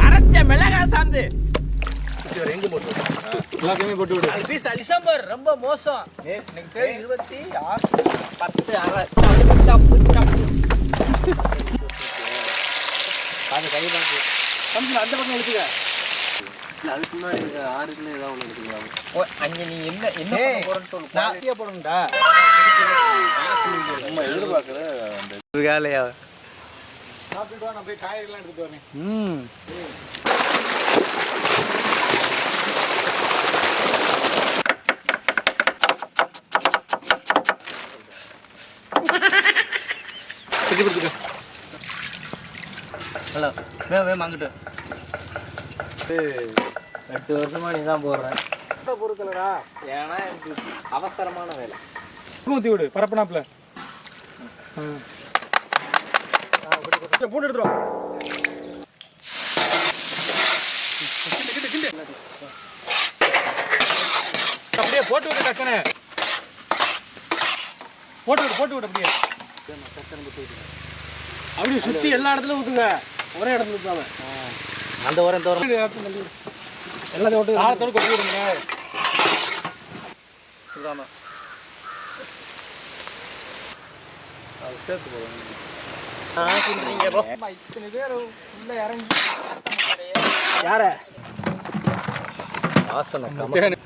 அரைச்ச மிளகா சாந்து ரொம்ப மோசம். எனக்கு 26 10 அரை சப்பு சப்பு அது கை பாக்கு அந்த பக்கம் எடுத்துக்க. அதுக்கு முன்னாடி 6 கிலோ ஏதாவது ஒன்று எடுத்துக்கலாம். அங்கே நீ என்ன போறன்னு சொல்லு. நாட்டியா போடுங்கடா. நம்ம எதிர்பார்க்கற அந்த வேலையா சாப்பிட்டு வா. நான் போய் காய்கறிலாம் எடுத்துட்டு வரேன். ஹலோ வாங்கிட்டு 8 வருஷமா நீ தான் போடுறேன் பொறுக்கலடா. ஏன்னா எனக்கு அவசரமான வேலை. ஊற்றி விடு பரப்பனாப்புல பூண்டு எடுத்துரும். அப்படியே போட்டு விட்டு டக்குனு போட்டு விட்டு அப்படியே அப்படியே சுற்றி எல்லா இடத்துலையும் ஊற்றுங்க. ஒரே இடத்துல ஊற்றாம அந்த உரம் தோற எல்லாத்தையும் விட்டு ஆழத்தோடு கொட்டி விடுங்க. சொல்றாம அது சேர்த்து போடுங்க. இத்தனை பேர் உள்ள இறங்கி யார வாசனை வேலை